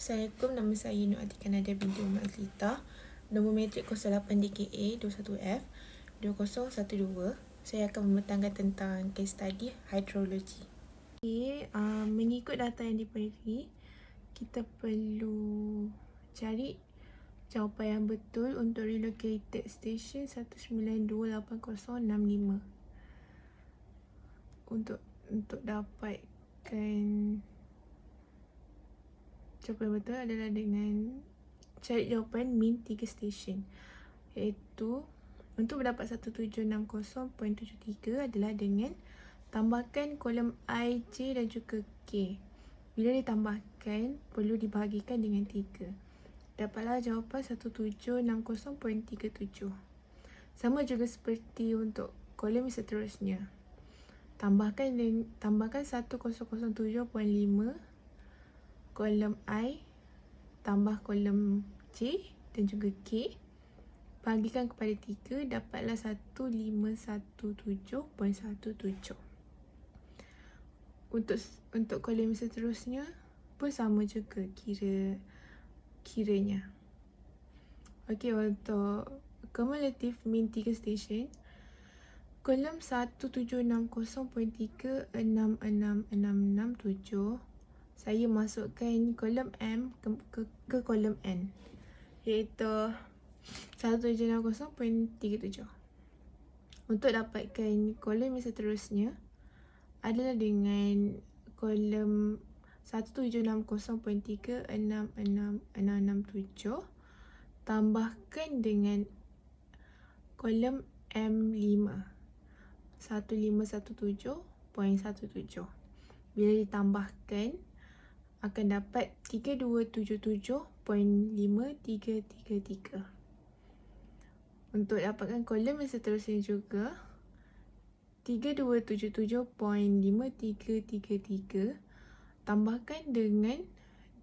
Assalamualaikum, nama saya Nur Atika Nadia binti Umar Azlita. Nombor matrik 08DKA 21F 2012. Saya akan membentangkan tentang case study hydrologi. Mengikut data yang diberi, kita perlu cari jawapan yang betul untuk relocated station 1928065. Untuk dapatkan jawapan yang betul adalah dengan cari jawapan min 3 stesen, iaitu untuk mendapat 1760.73 adalah dengan tambahkan kolom I, J dan juga K. Bila ditambahkan, perlu dibahagikan dengan 3. Dapatlah jawapan 1760.37. Sama juga seperti untuk kolom seterusnya. Tambahkan 1007.5 kolom I tambah kolom J dan juga K, bahagikan kepada 3, dapatlah 1517.17. Untuk kolom seterusnya pun sama juga kiranya. Okey, untuk cumulative min 3 station, kolom 1760.3666667, saya masukkan kolom M ke kolom N, iaitu 1760.37. Untuk dapatkan kolom yang seterusnya adalah dengan kolom 1760.3666667 tambahkan dengan kolom M5 1517.17. Bila ditambahkan akan dapat 3277.5333. Untuk dapatkan kolom yang seterusnya juga 3277.5333 tambahkan dengan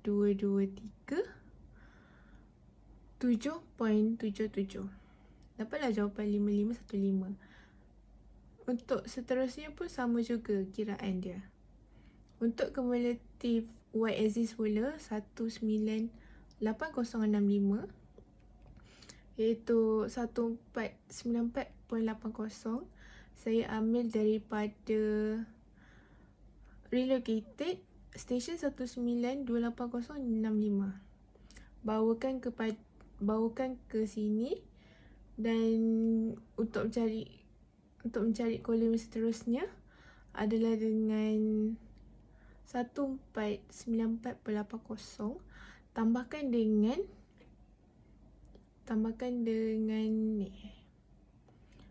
223.777. Dapatlah jawapan 5515. Untuk seterusnya pun sama juga kiraan dia. Untuk cumulative y-axis pula 198065, iaitu 1494.80, saya ambil daripada relocated station 192865. Bawakan ke sini, dan untuk mencari kolom seterusnya adalah dengan 1494.80 tambahkan dengan ni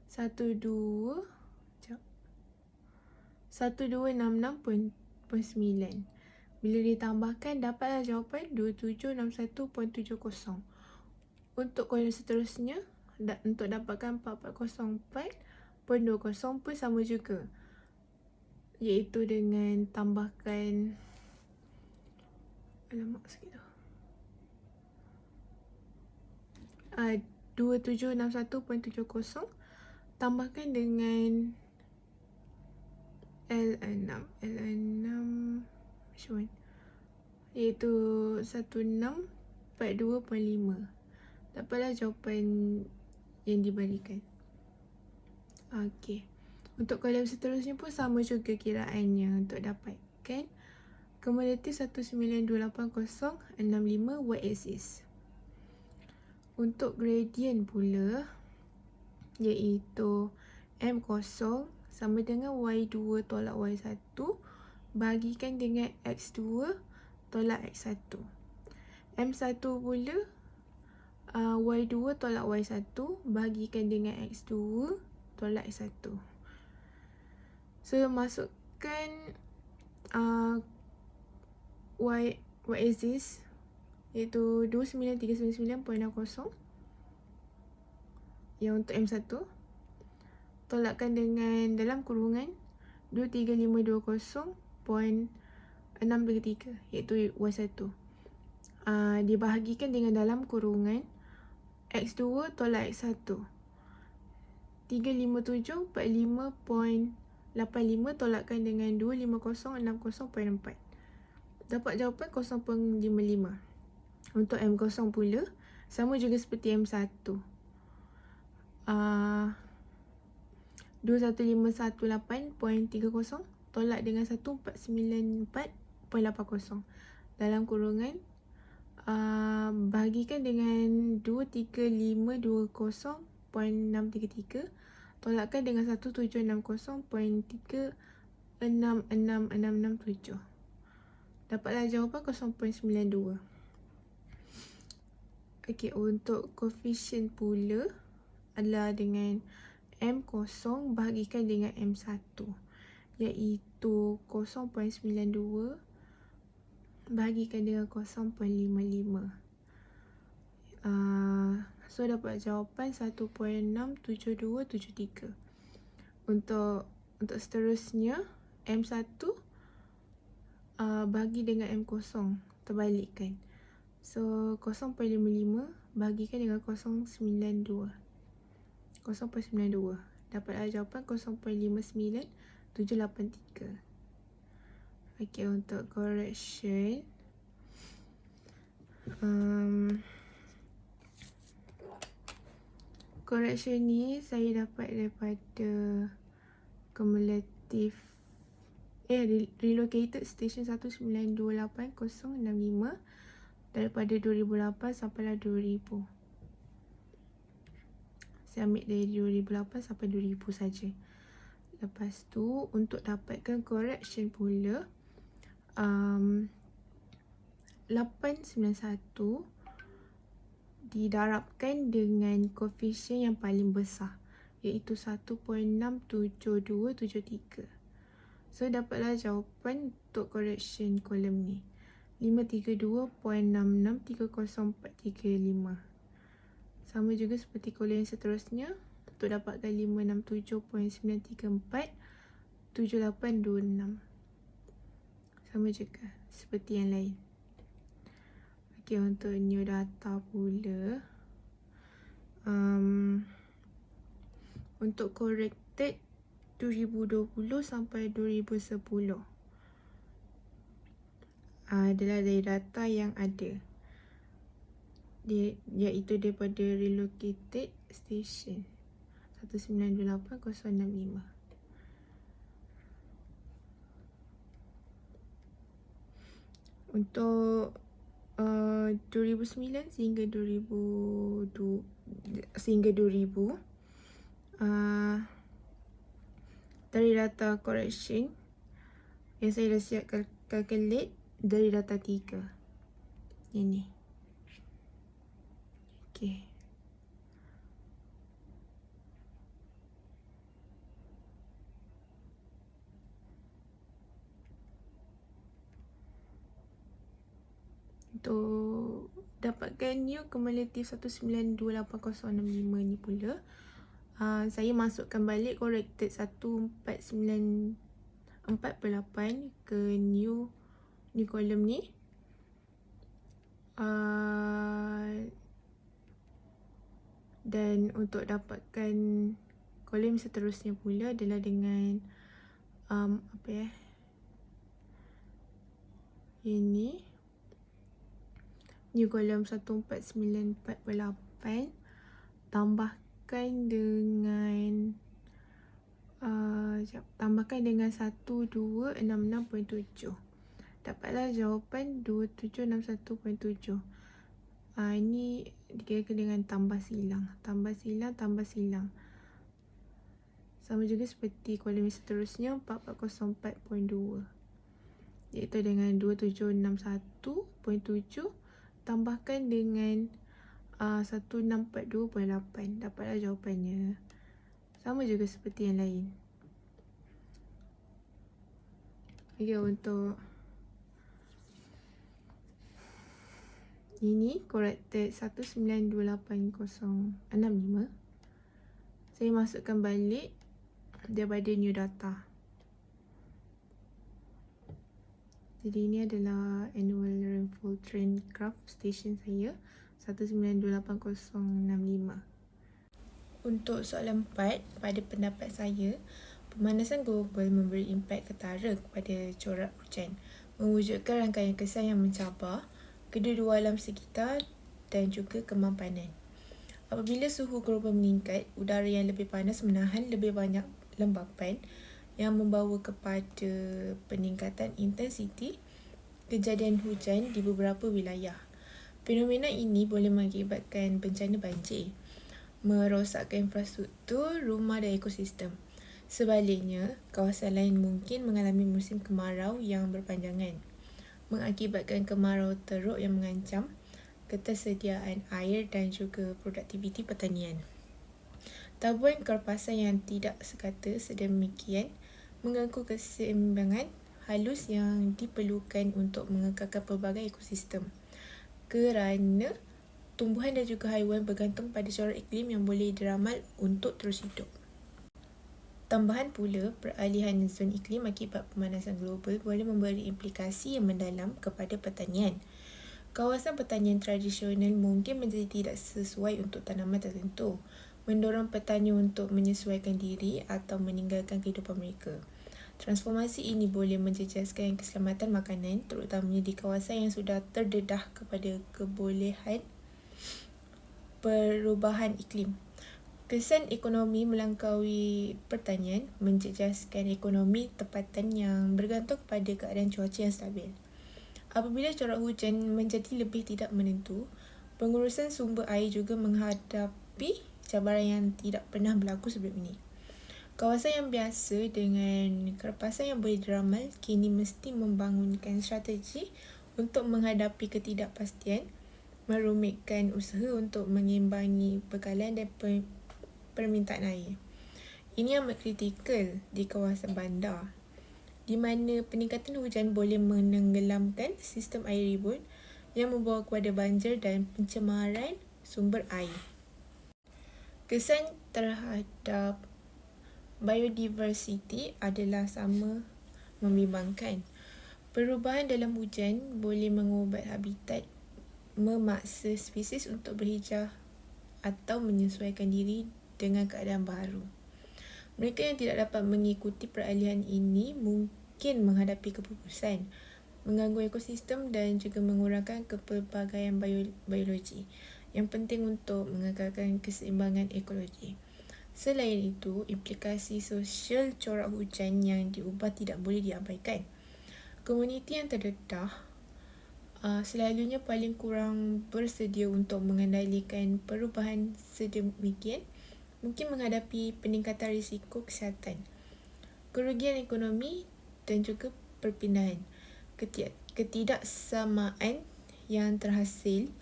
1266.9. Bila ditambahkan dapatlah jawapan 2761.70. Untuk kolom seterusnya, untuk dapatkan 4404.20 pun sama juga, iaitu dengan tambahkan 2761.70 tambahkan dengan L6 iaitu 1642.5. dapatlah jawapan yang diberikan. Okey. Untuk kolom seterusnya pun sama juga kiraannya. Untuk dapatkan cumulative 1928.65 y-axis. Untuk gradient pula, iaitu M0 sama dengan Y2 tolak Y1 bahagikan dengan X2 tolak X1. M1 pula Y2 tolak Y1 bahagikan dengan X2 tolak X1. So, masukkan y-axis iaitu 29399.60 yang untuk M1, tolakkan dengan dalam kurungan 23520.633 iaitu Y1, dibahagikan dengan dalam kurungan X2 tolak X1 35745.85 tolakkan dengan 25060.4. Dapat jawapan 0.55. Untuk M0 pula, sama juga seperti M1. 21518.30 tolak dengan 1494.80 dalam kurungan bahagikan dengan 2352.633 tolakkan dengan 1760.366667. Dapatlah jawapan 0.92. Okey, untuk koefisien pula adalah dengan M0 bahagikan dengan M1, iaitu 0.92 bahagikan dengan 0.55. So dapat jawapan 1.67273. Untuk seterusnya M1 bagi dengan M0 terbalikkan. So 0.55 bahagikan dengan 0.92. Dapatlah jawapan 0.59783. Okey, untuk correction correction ni saya dapat daripada cumulative relocated station 1928065 daripada 2008 sampailah 2000. Saya ambil dari 2008 sampai 2000 saja. Lepas tu untuk dapatkan correction pula 891 didarabkan dengan koefisien yang paling besar, iaitu 1.67273. So dapatlah jawapan untuk correction kolom ni 532.66304335. Sama juga seperti kolom yang seterusnya. Untuk dapatkan 567.9347826. Sama juga seperti yang lain. Okey, untuk new data pula untuk corrected 2020 sampai 2010 adalah dari data yang ada, iaitu daripada relocated station 1928065. Untuk 2009 sehingga 2000 dari data correction yang saya dah siap calculate dari data 3 ini. Okey. Untuk dapatkan new cumulative 1928065 ni pula, saya masukkan balik corrected 1494/8 ke new column ni. Dan untuk dapatkan kolom seterusnya pula adalah dengan ini new column 14948 tambahkan dengan 1266.7. Dapatlah jawapan 2761.7. Ini dikirakan dengan tambah silang. Sama juga seperti kolom seterusnya 4404.2, iaitu dengan 2761.7 tambahkan dengan 1642.8. Dapatlah jawapannya. Sama juga seperti yang lain. Okay, untuk ini corrected 1928065. Saya masukkan balik daripada new data. Jadi ini adalah annual rainfall trend graph station saya 1928065. Untuk soalan 4, pada pendapat saya, pemanasan global memberi impak ketara kepada corak hujan, mewujudkan rangkaian kesan yang mencabar kedua-dua alam sekitar dan juga kemapanan. Apabila suhu global meningkat, udara yang lebih panas menahan lebih banyak lembapan yang membawa kepada peningkatan intensiti kejadian hujan di beberapa wilayah. Fenomena ini boleh mengakibatkan bencana banjir, merosakkan infrastruktur, rumah dan ekosistem. Sebaliknya, kawasan lain mungkin mengalami musim kemarau yang berpanjangan, mengakibatkan kemarau teruk yang mengancam ketersediaan air dan juga produktiviti pertanian. Taburan kerpasan yang tidak sekata sedemikian mengganggu keseimbangan halus yang diperlukan untuk mengekalkan pelbagai ekosistem, kerana tumbuhan dan juga haiwan bergantung pada corak iklim yang boleh diramal untuk terus hidup. Tambahan pula, peralihan zon iklim akibat pemanasan global boleh memberi implikasi yang mendalam kepada pertanian. Kawasan pertanian tradisional mungkin menjadi tidak sesuai untuk tanaman tertentu, mendorong petani untuk menyesuaikan diri atau meninggalkan kehidupan mereka. Transformasi ini boleh menjejaskan keselamatan makanan, terutamanya di kawasan yang sudah terdedah kepada kebolehan perubahan iklim. Kesan ekonomi melangkaui pertanian menjejaskan ekonomi tempatan yang bergantung pada keadaan cuaca yang stabil. Apabila corak hujan menjadi lebih tidak menentu, pengurusan sumber air juga menghadapi cabaran yang tidak pernah berlaku sebelum ini. Kawasan yang biasa dengan kerpasan yang boleh diramal kini mesti membangunkan strategi untuk menghadapi ketidakpastian, merumitkan usaha untuk mengimbangi bekalan dan permintaan air. Ini amat kritikal di kawasan bandar, di mana peningkatan hujan boleh menenggelamkan sistem air ribut yang membawa kepada banjir dan pencemaran sumber air. Kesan terhadap biodiversiti adalah sama membimbangkan. Perubahan dalam hujan boleh mengubah habitat, memaksa spesies untuk berhijrah atau menyesuaikan diri dengan keadaan baru. Mereka yang tidak dapat mengikuti peralihan ini mungkin menghadapi keputusan, mengganggu ekosistem dan juga mengurangkan kepelbagaian biologi yang penting untuk mengekalkan keseimbangan ekologi. Selain itu, implikasi sosial corak hujan yang diubah tidak boleh diabaikan. Komuniti yang terdedah selalunya paling kurang bersedia untuk mengendalikan perubahan sedemikian, mungkin menghadapi peningkatan risiko kesihatan, kerugian ekonomi dan juga perpindahan. Ketidaksamaan yang terhasil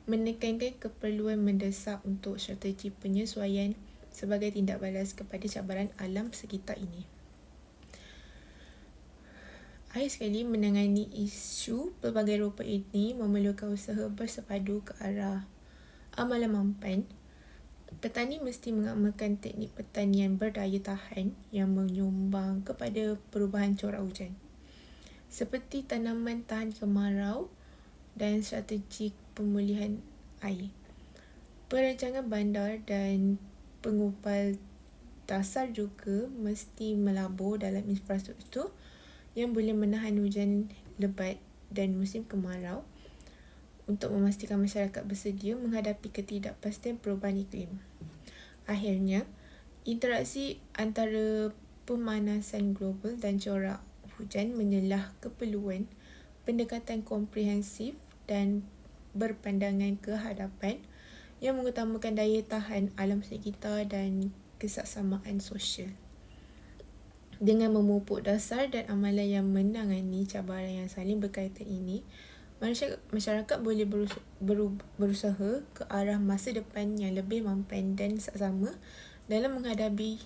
menekankan keperluan mendesak untuk strategi penyesuaian sebagai tindak balas kepada cabaran alam sekitar ini. Akhir sekali, menangani isu pelbagai rupa ini memerlukan usaha bersepadu ke arah amalan mampan. Petani mesti mengamalkan teknik pertanian berdaya tahan yang menyumbang kepada perubahan corak hujan, seperti tanaman tahan kemarau dan strategi pemulihan air. Perancangan bandar dan pengupal dasar juga mesti melabur dalam infrastruktur yang boleh menahan hujan lebat dan musim kemarau untuk memastikan masyarakat bersedia menghadapi ketidakpastian perubahan iklim. Akhirnya, interaksi antara pemanasan global dan corak hujan menyelah keperluan pendekatan komprehensif dan berpandangan ke hadapan yang mengutamakan daya tahan alam sekitar dan kesaksamaan sosial. Dengan memupuk dasar dan amalan yang menangani cabaran yang saling berkaitan ini, masyarakat boleh berusaha ke arah masa depan yang lebih mampan dan saksama dalam menghadapi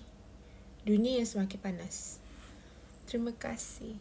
dunia yang semakin panas. Terima kasih.